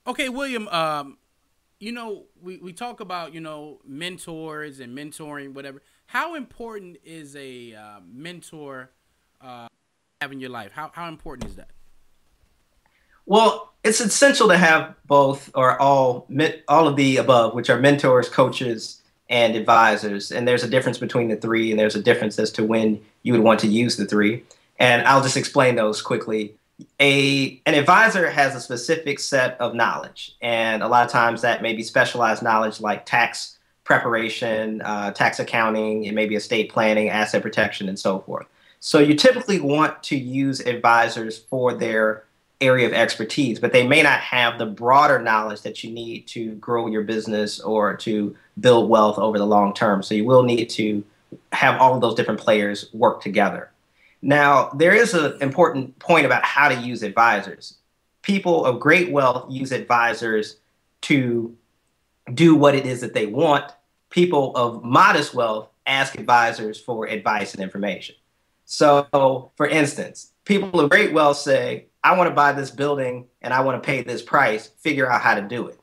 Okay, William. We talk about mentors and mentoring, whatever. How important is a mentor have in your life? How important is that? Well, it's essential to have both or all of the above, which are mentors, coaches, and advisors. And there's a difference between the three, and there's a difference as to when you would want to use the three. And I'll just explain those quickly. An advisor has a specific set of knowledge, and a lot of times that may be specialized knowledge like tax preparation, tax accounting, it may be estate planning, asset protection, and so forth. So you typically want to use advisors for their area of expertise, but they may not have the broader knowledge that you need to grow your business or to build wealth over the long term. So you will need to have all of those different players work together. Now, there is an important point about how to use advisors. People of great wealth use advisors to do what it is that they want. People of modest wealth ask advisors for advice and information. So, for instance, people of great wealth say, I want to buy this building and I want to pay this price, figure out how to do it.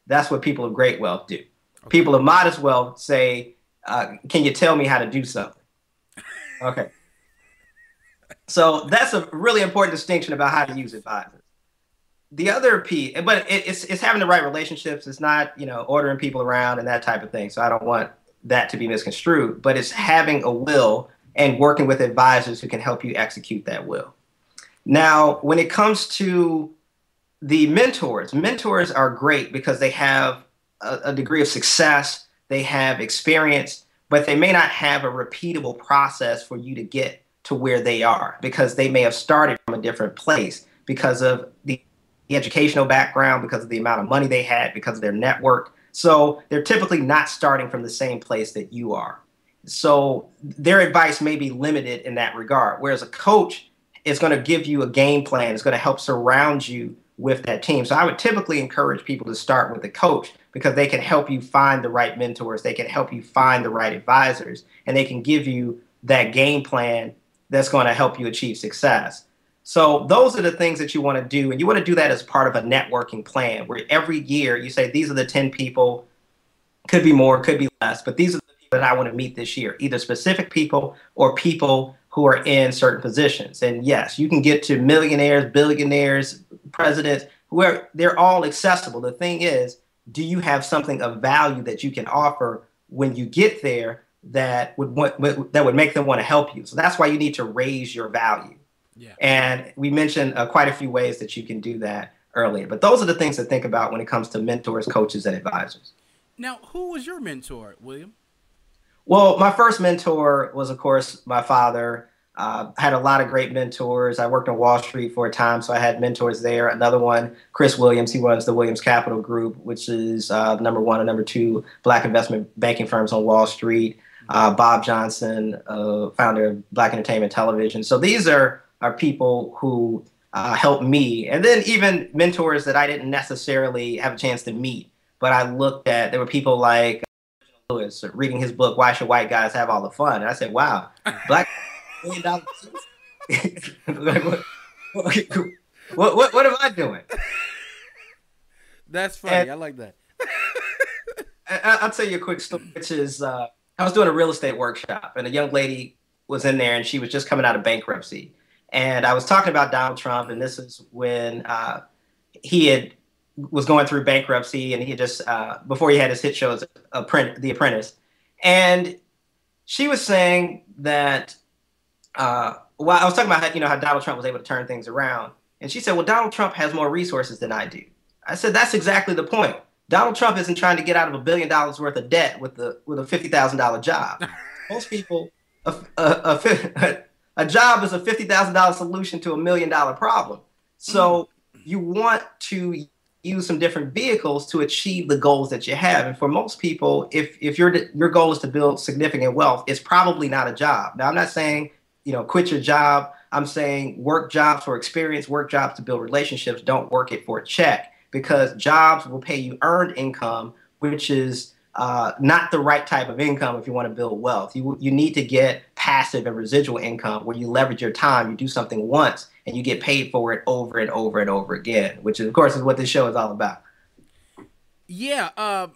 That's what people of great wealth do. Okay. People of modest wealth say, can you tell me how to do something? Okay. So that's a really important distinction about how to use advisors. The other piece, but it's having the right relationships. It's not, ordering people around and that type of thing. So I don't want that to be misconstrued, but it's having a will and working with advisors who can help you execute that will. Now, when it comes to the mentors, mentors are great because they have a degree of success, they have experience, but they may not have a repeatable process for you to get to where they are because they may have started from a different place because of the educational background, because of the amount of money they had, because of their network. So they're typically not starting from the same place that you are. So their advice may be limited in that regard. Whereas a coach is going to give you a game plan, it's going to help surround you with that team. So I would typically encourage people to start with a coach because they can help you find the right mentors, they can help you find the right advisors, and they can give you that game plan that's going to help you achieve success. So those are the things that you want to do. And you want to do that as part of a networking plan where every year you say, these are the 10 people, could be more, could be less, but these are the people that I want to meet this year, either specific people or people who are in certain positions. And yes, you can get to millionaires, billionaires, presidents, where they're all accessible. The thing is, do you have something of value that you can offer when you get there that would make them want to help you? So that's why you need to raise your value. Yeah. And we mentioned quite a few ways that you can do that earlier. But those are the things to think about when it comes to mentors, coaches, and advisors. Now, who was your mentor, William? Well, my first mentor was, of course, my father. I had a lot of great mentors. I worked on Wall Street for a time, so I had mentors there. Another one, Chris Williams, he runs the Williams Capital Group, which is number one and number two black investment banking firms on Wall Street. Bob Johnson, founder of Black Entertainment Television. So these are people who helped me. And then even mentors that I didn't necessarily have a chance to meet, but I looked at, there were people like Lewis reading his book, Why Should White Guys Have All the Fun? And I said, wow, black $1 million. Like, what am I doing? That's funny. And I like that. I'll tell you a quick story, which is I was doing a real estate workshop, and a young lady was in there, and she was just coming out of bankruptcy. And I was talking about Donald Trump, and this is when he had was going through bankruptcy, and he had just before he had his hit shows, The Apprentice, and she was saying that well, I was talking about how Donald Trump was able to turn things around, and she said, "Well, Donald Trump has more resources than I do." I said, "That's exactly the point. Donald Trump isn't trying to get out of $1 billion worth of debt with a $50,000 job. Most people, a job is a $50,000 solution to $1 million problem. Mm. So you want to use some different vehicles to achieve the goals that you have. And for most people, if your goal is to build significant wealth, it's probably not a job. Now, I'm not saying quit your job. I'm saying work jobs for experience, work jobs to build relationships. Don't work it for a check because jobs will pay you earned income, which is not the right type of income if you want to build wealth. You need to get passive and residual income where you leverage your time, you do something once, and you get paid for it over and over and over again, which is, of course, is what this show is all about. Yeah.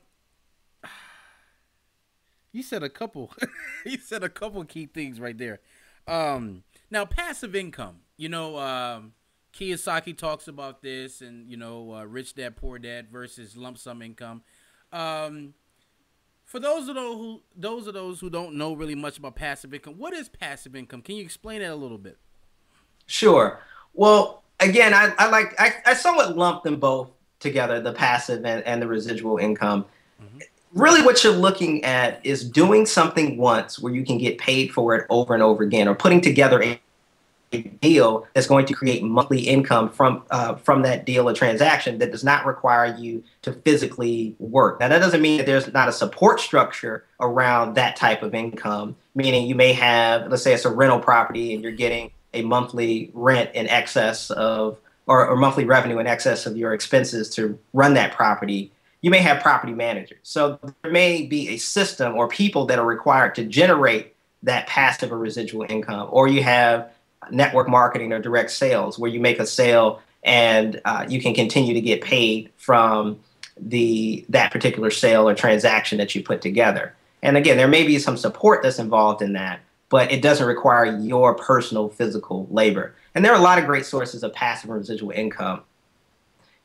You said a couple. You said a couple key things right there. Now passive income. Kiyosaki talks about this, and Rich Dad Poor Dad versus lump sum income. Um, for those who don't know really much about passive income, what is passive income? Can you explain that a little bit? Sure. Well, again, I somewhat lump them both together, the passive and the residual income. Mm-hmm. Really what you're looking at is doing something once where you can get paid for it over and over again, or putting together a deal that's going to create monthly income from that deal or transaction that does not require you to physically work. Now, that doesn't mean that there's not a support structure around that type of income, meaning you may have, let's say it's a rental property and you're getting a monthly rent in excess of, or monthly revenue in excess of your expenses to run that property. You may have property managers. So there may be a system or people that are required to generate that passive or residual income, or you have network marketing or direct sales where you make a sale and you can continue to get paid from that particular sale or transaction that you put together. And again, there may be some support that's involved in that, but it doesn't require your personal physical labor. And there are a lot of great sources of passive and residual income.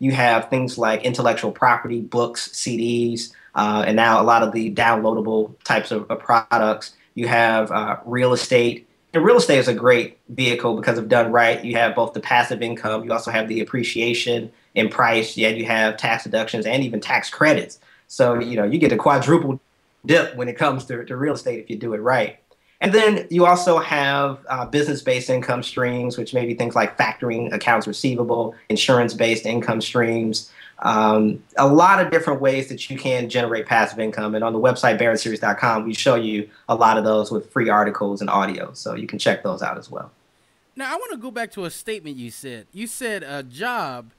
You have things like intellectual property, books, CDs, and now a lot of the downloadable types of products. You have real estate. And real estate is a great vehicle because if done right, you have both the passive income, you also have the appreciation in price, yet you have tax deductions and even tax credits. So, you get a quadruple dip when it comes to real estate if you do it right. And then you also have business-based income streams, which may be things like factoring accounts receivable, insurance-based income streams, a lot of different ways that you can generate passive income. And on the website, barronseries.com, we show you a lot of those with free articles and audio. So you can check those out as well. Now, I want to go back to a statement you said. You said a job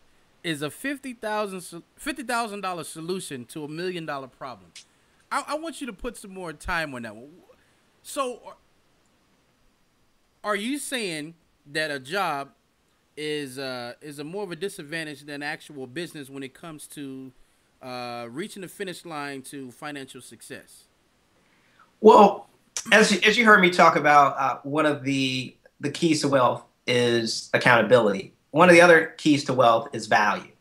is a $50,000 solution to $1 million problem. I want you to put some more time on that one. So, are you saying that a job is a more of a disadvantage than actual business when it comes to reaching the finish line to financial success? Well, as you heard me talk about, one of the keys to wealth is accountability. One of the other keys to wealth is value.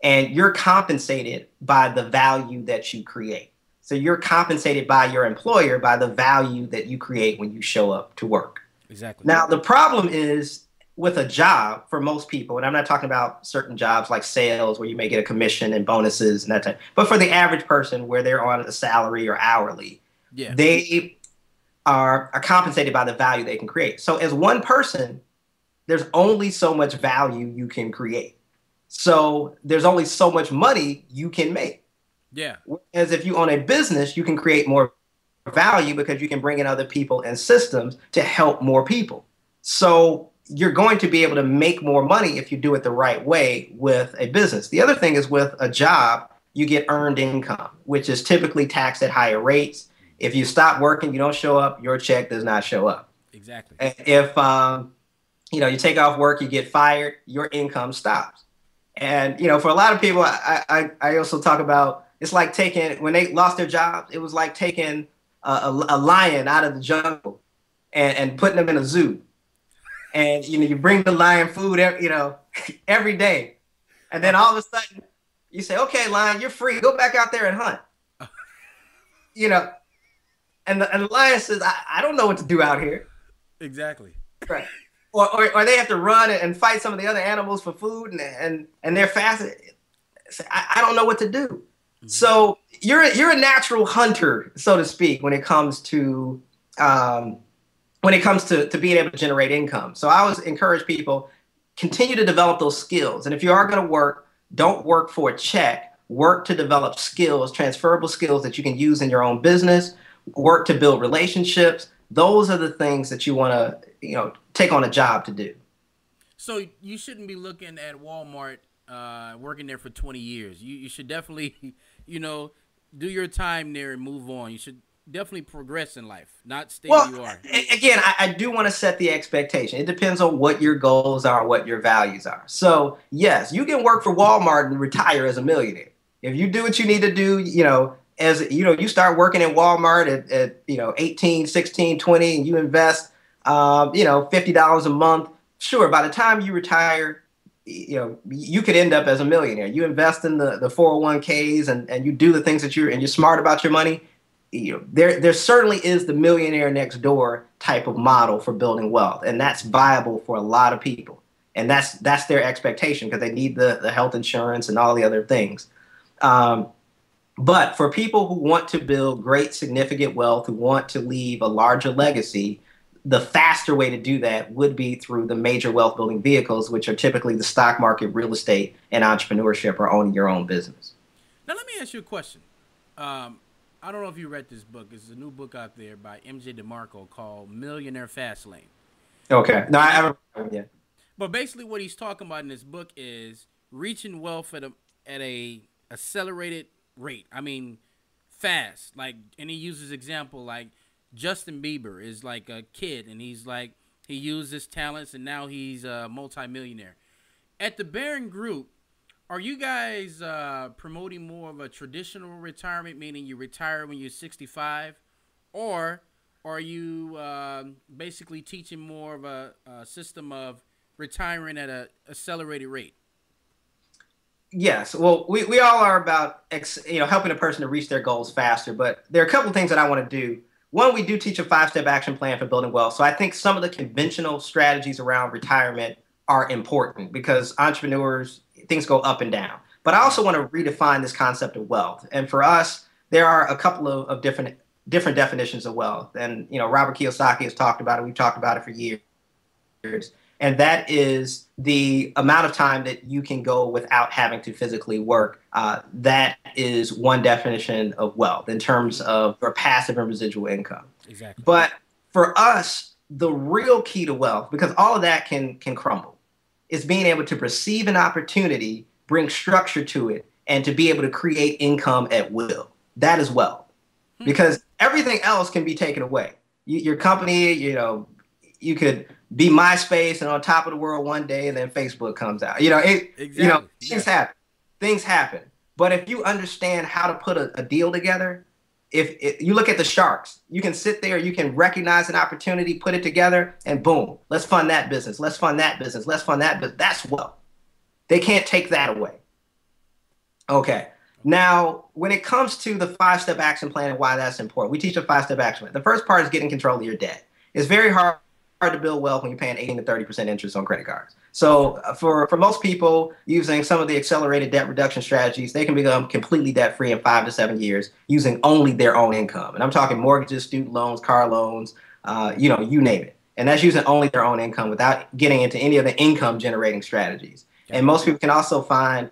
And you're compensated by the value that you create. So you're compensated by your employer by the value that you create when you show up to work. Exactly. Now, the problem is with a job for most people, and I'm not talking about certain jobs like sales where you may get a commission and bonuses and that type, but for the average person where they're on a salary or hourly, yeah, they are compensated by the value they can create. So as one person, there's only so much value you can create. So there's only so much money you can make. Yeah. Whereas if you own a business, you can create more value because you can bring in other people and systems to help more people. So you're going to be able to make more money if you do it the right way with a business. The other thing is with a job, you get earned income, which is typically taxed at higher rates. If you stop working, you don't show up, your check does not show up. Exactly. If you take off work, you get fired, your income stops. And for a lot of people, I also talk about, it's like when they lost their jobs, it was like taking a lion out of the jungle and putting them in a zoo. And, you bring the lion food, every day. And then all of a sudden you say, okay, lion, you're free. Go back out there and hunt. And the lion says, I don't know what to do out here. Exactly. Right. Or they have to run and fight some of the other animals for food and they're fasted. I don't know what to do. Mm-hmm. So you're a natural hunter, so to speak, when it comes to being able to generate income. So I always encourage people, continue to develop those skills. And if you are going to work, don't work for a check. Work to develop skills, transferable skills that you can use in your own business. Work to build relationships. Those are the things that you want to, take on a job to do. So you shouldn't be looking at Walmart, working there for 20 years. You should definitely, do your time there and move on. You should definitely progress in life, not stay where you are. Again, I do want to set the expectation. It depends on what your goals are, what your values are. So yes, you can work for Walmart and retire as a millionaire. If you do what you need to do, as you start working in Walmart at 18, 16, 20, and you invest, $50 a month. Sure, by the time you retire, you could end up as a millionaire. You invest in the 401ks and you do the things and you're smart about your money. There certainly is the millionaire next door type of model for building wealth, and that's viable for a lot of people. And that's their expectation because they need the health insurance and all the other things. But for people who want to build great, significant wealth, who want to leave a larger legacy, the faster way to do that would be through the major wealth building vehicles, which are typically the stock market, real estate, and entrepreneurship, or owning your own business. Now, let me ask you a question. I don't know if you read this book. It's a new book out there by MJ DeMarco called Millionaire Fastlane. Okay. No, I haven't read it yet. But basically what he's talking about in this book is reaching wealth at a accelerated rate. I mean, fast. Like, and he uses example like Justin Bieber is like a kid, and he used his talents, and now he's a multimillionaire. At the Barron Group, are you guys promoting more of a traditional retirement, meaning you retire when you're 65, or are you basically teaching more of a system of retiring at an accelerated rate? Yes. Well, we all are about helping a person to reach their goals faster, but there are a couple of things that I want to do. One, we do teach a 5-step action plan for building wealth. So I think some of the conventional strategies around retirement are important because entrepreneurs, things go up and down. But I also want to redefine this concept of wealth. And for us, there are a couple of different definitions of wealth. And, Robert Kiyosaki has talked about it. We've talked about it for years. And that is the amount of time that you can go without having to physically work. That is one definition of wealth in terms of your passive and residual income. Exactly. But for us, the real key to wealth, because all of that can crumble, is being able to perceive an opportunity, bring structure to it, and to be able to create income at will. That is wealth. Because everything else can be taken away. Your company, you could be MySpace and on top of the world one day, and then Facebook comes out. Exactly. Things happen. Things happen. But if you understand how to put a deal together, if you look at the sharks, you can sit there, you can recognize an opportunity, put it together, and boom, let's fund that business. Let's fund that business. Let's fund that business. That's wealth. They can't take that away. Okay. Now, when it comes to the 5-step action plan and why that's important, we teach a 5-step action plan. The first part is getting control of your debt. It's very hard to build wealth when you're paying 18 to 30% interest on credit cards. So for most people using some of the accelerated debt reduction strategies, they can become completely debt free in 5 to 7 years using only their own income. And I'm talking mortgages, student loans, car loans, you name it. And that's using only their own income without getting into any of the income generating strategies. And most people can also find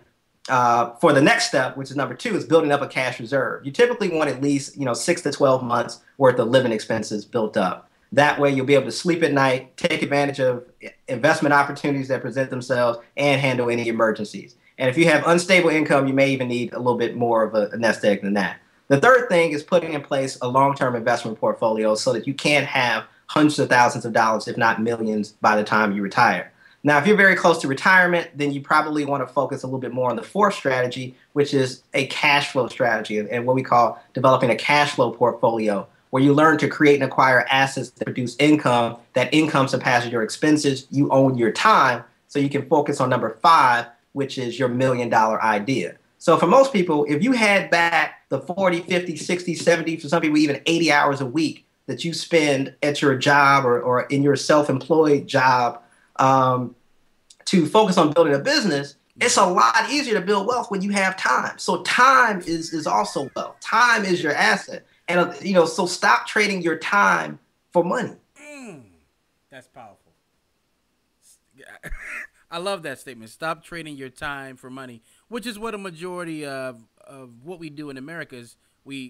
for the next step, which is number 2, is building up a cash reserve. You typically want at least 6 to 12 months worth of living expenses built up. That way you'll be able to sleep at night, take advantage of investment opportunities that present themselves, and handle any emergencies. And if you have unstable income, you may even need a little bit more of a nest egg than that. The third thing is putting in place a long-term investment portfolio so that you can have hundreds of thousands of dollars, if not millions, by the time you retire. Now, if you're very close to retirement, then you probably want to focus a little bit more on the 4th strategy, which is a cash flow strategy and what we call developing a cash flow portfolio, where you learn to create and acquire assets that produce income. That income surpasses your expenses. You own your time, so you can focus on number 5, which is your $1 million idea. So for most people, if you had back the 40, 50, 60, 70, for some people even 80 hours a week that you spend at your job or in your self-employed job to focus on building a business, it's a lot easier to build wealth when you have time. So time is also wealth. Time is your asset. And, so stop trading your time for money. That's powerful. I love that statement. Stop trading your time for money, which is what a majority of what we do in America is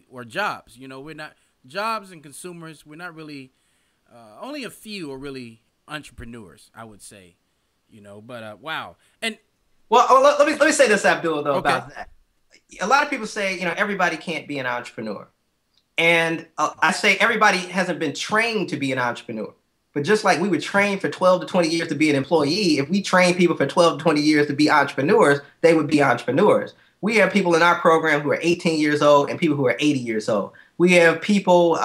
or jobs. We're not jobs and consumers. We're not really, only a few are really entrepreneurs, I would say, but wow. And well, let me say this, Abdul, though, about that. A lot of people say, everybody can't be an entrepreneur. And I say everybody hasn't been trained to be an entrepreneur. But just like we were trained for 12 to 20 years to be an employee, if we train people for 12 to 20 years to be entrepreneurs, they would be entrepreneurs. We have people in our program who are 18 years old and people who are 80 years old. We have people,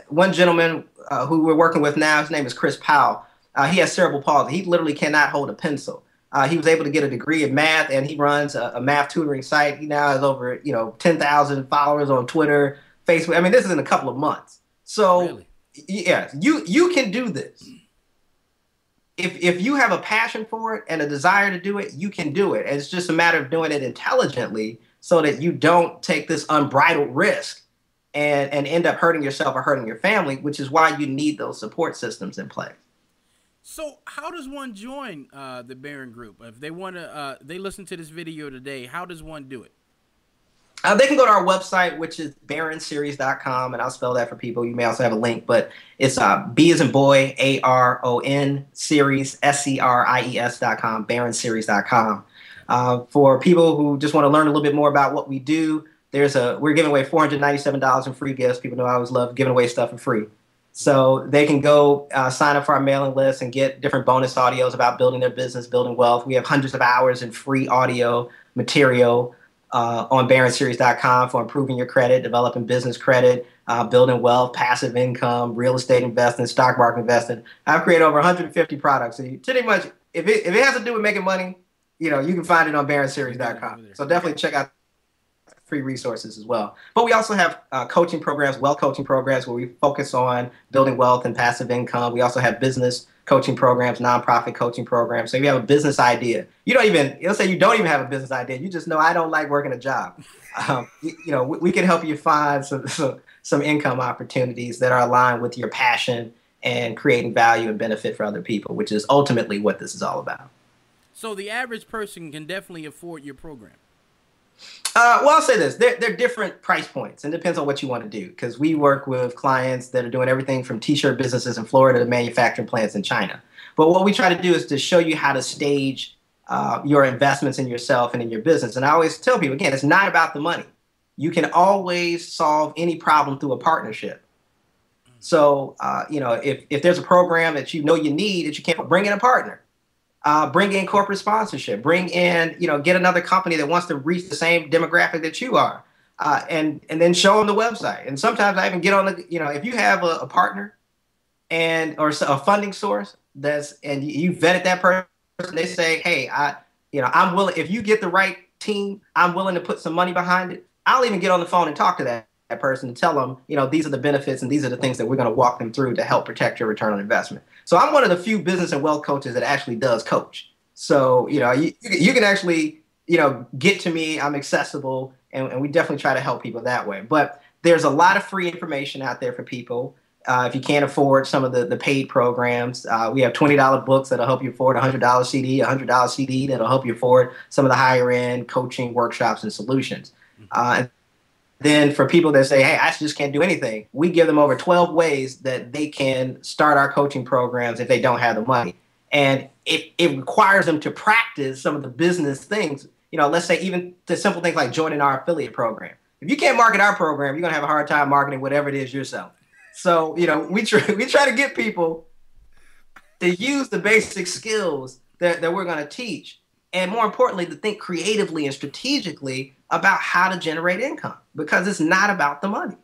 one gentleman who we're working with now, his name is Chris Powell. He has cerebral palsy. He literally cannot hold a pencil. He was able to get a degree in math, and he runs a math tutoring site. He now has over 10,000 followers on Twitter, Facebook. I mean, this is in a couple of months. So, really? Yeah, you can do this. If you have a passion for it and a desire to do it, you can do it. And it's just a matter of doing it intelligently so that you don't take this unbridled risk and end up hurting yourself or hurting your family, which is why you need those support systems in place. So how does one join the Barron Group? If they want to, they listen to this video today, how does one do it? They can go to our website, which is baronseries.com, and I'll spell that for people. You may also have a link, but it's B as in boy, ARON, series, SERIES.com, baronseries.com. For people who just want to learn a little bit more about what we do, we're giving away $497 in free gifts. People know I always love giving away stuff for free. So they can go sign up for our mailing list and get different bonus audios about building their business, building wealth. We have hundreds of hours in free audio material on baronseries.com for improving your credit, developing business credit, building wealth, passive income, real estate investing, stock market investing. I've created over 150 products. So you pretty much, if it has to do with making money, you can find it on baronseries.com. So definitely check out free resources as well. But we also have coaching programs, wealth coaching programs, where we focus on building wealth and passive income. We also have business coaching programs, nonprofit coaching programs. So if you have a business idea, let's say you don't even have a business idea, you just know I don't like working a job. We can help you find some income opportunities that are aligned with your passion and creating value and benefit for other people, which is ultimately what this is all about. So the average person can definitely afford your program. Well, I'll say this. They're different price points, and it depends on what you want to do, because we work with clients that are doing everything from T-shirt businesses in Florida to manufacturing plants in China. But what we try to do is to show you how to stage your investments in yourself and in your business. And I always tell people, again, it's not about the money. You can always solve any problem through a partnership. So, if there's a program that you need that you can't, bring in a partner. Bring in corporate sponsorship, bring in, get another company that wants to reach the same demographic that you are, and then show them the website. And sometimes I even get on if you have a partner or a funding source and you vetted that person, they say, hey, I'm willing, if you get the right team, I'm willing to put some money behind it. I'll even get on the phone and talk to that person and tell them, these are the benefits and these are the things that we're going to walk them through to help protect your return on investment. So I'm one of the few business and wealth coaches that actually does coach. So, you can actually, get to me. I'm accessible, and we definitely try to help people that way. But there's a lot of free information out there for people. If you can't afford some of the paid programs, we have $20 books that'll help you afford a $100 CD, a $100 CD that'll help you afford some of the higher end coaching workshops and solutions. Then for people that say, hey, I just can't do anything, we give them over 12 ways that they can start our coaching programs if they don't have the money. And it requires them to practice some of the business things. Let's say even the simple things like joining our affiliate program. If you can't market our program, you're going to have a hard time marketing whatever it is you're selling. So, we try to get people to use the basic skills that we're going to teach. And more importantly, to think creatively and strategically about how to generate income, because it's not about the money.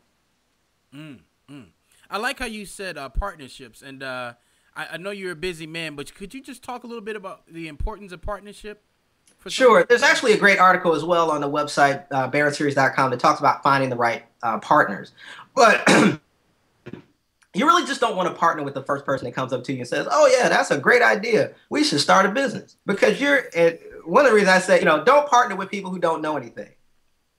I like how you said partnerships. And I know you're a busy man, but could you just talk a little bit about the importance of partnership? Sure. There's actually a great article as well on the website, baronseries.com, that talks about finding the right partners. But you really just don't want to partner with the first person that comes up to you and says, oh, yeah, that's a great idea. We should start a business. Because one of the reasons I say, don't partner with people who don't know anything.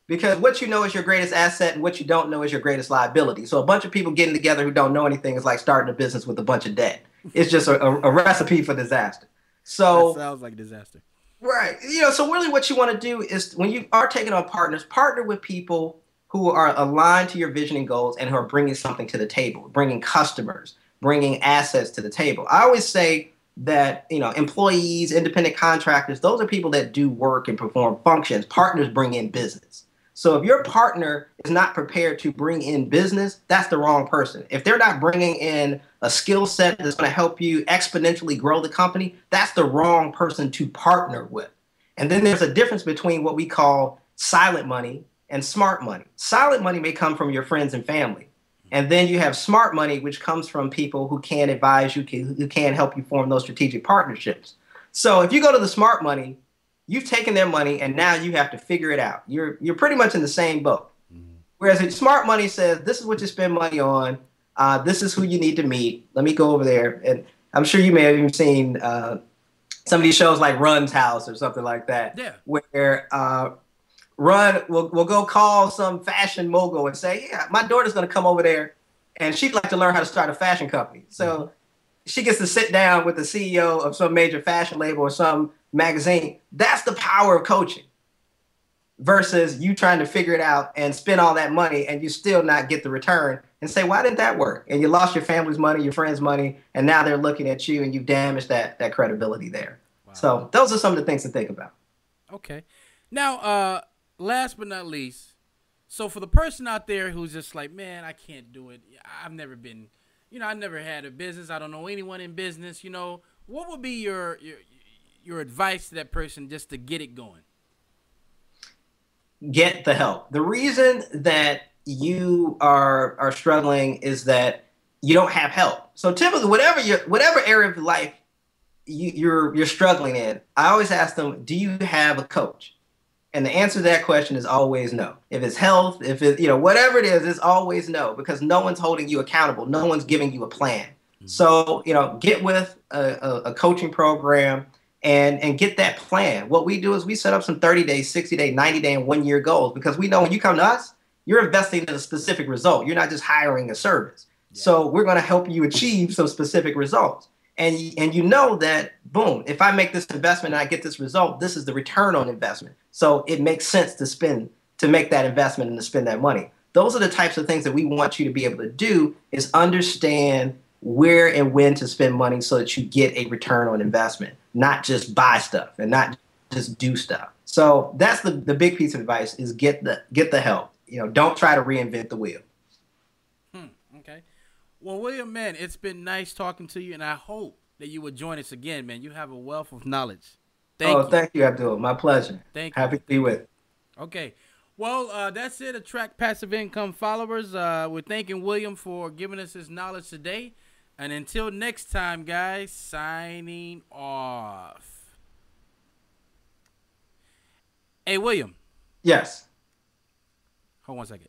Because what you know is your greatest asset and what you don't know is your greatest liability. So a bunch of people getting together who don't know anything is like starting a business with a bunch of debt. It's just a recipe for disaster. So that sounds like disaster. Right. So really what you want to do is, when you are taking on partners, partner with people who are aligned to your vision and goals and who are bringing something to the table, bringing customers, bringing assets to the table. I always say that, employees, independent contractors, those are people that do work and perform functions. Partners bring in business. So if your partner is not prepared to bring in business, that's the wrong person. If they're not bringing in a skill set that's going to help you exponentially grow the company, that's the wrong person to partner with. And then there's a difference between what we call silent money and smart money. Silent money may come from your friends and family. And then you have smart money, which comes from people who can advise you, who can help you form those strategic partnerships. So if you go to the smart money, you've taken their money and now you have to figure it out. You're pretty much in the same boat. Whereas smart money says, this is what you spend money on. This is who you need to meet. Let me go over there. And I'm sure you may have even seen some of these shows like Run's House or something like that. Yeah. Where Run will go call some fashion mogul and say, yeah, my daughter's going to come over there and she'd like to learn how to start a fashion company. So she gets to sit down with the CEO of some major fashion label or some magazine. That's the power of coaching versus you trying to figure it out and spend all that money and you still not get the return and say, why didn't that work? And you lost your family's money, your friends' money, and now they're looking at you and you've damaged that credibility there. Wow. So those are some of the things to think about. Okay. Now, last but not least, so for the person out there who's just like, man, I can't do it. I've never been, I never had a business. I don't know anyone in business. What would be your advice to that person just to get it going? Get the help. The reason that you are struggling is that you don't have help. So typically, whatever area of life you're struggling in, I always ask them, do you have a coach? And the answer to that question is always no. If it's health, if it's, whatever it is, it's always no, because no one's holding you accountable. No one's giving you a plan. So, get with a coaching program and get that plan. What we do is we set up some 30-day, 60-day, 90-day, and 1-year goals, because we know when you come to us, you're investing in a specific result. You're not just hiring a service. Yeah. So we're going to help you achieve some specific results. And you know that, boom, if I make this investment and I get this result, this is the return on investment. So it makes sense to make that investment and to spend that money. Those are the types of things that we want you to be able to do, is understand where and when to spend money so that you get a return on investment, not just buy stuff and not just do stuff. So that's the big piece of advice, is get the help. Don't try to reinvent the wheel. Okay. Well, William, man, it's been nice talking to you, and I hope that you would join us again, man. You have a wealth of knowledge. Thank you, Abdul. My pleasure. Thank you. Happy to be with you. Okay. Well, that's it. Attract passive income followers. We're thanking William for giving us his knowledge today. And until next time, guys, signing off. Hey, William. Yes. Hold on 1 second.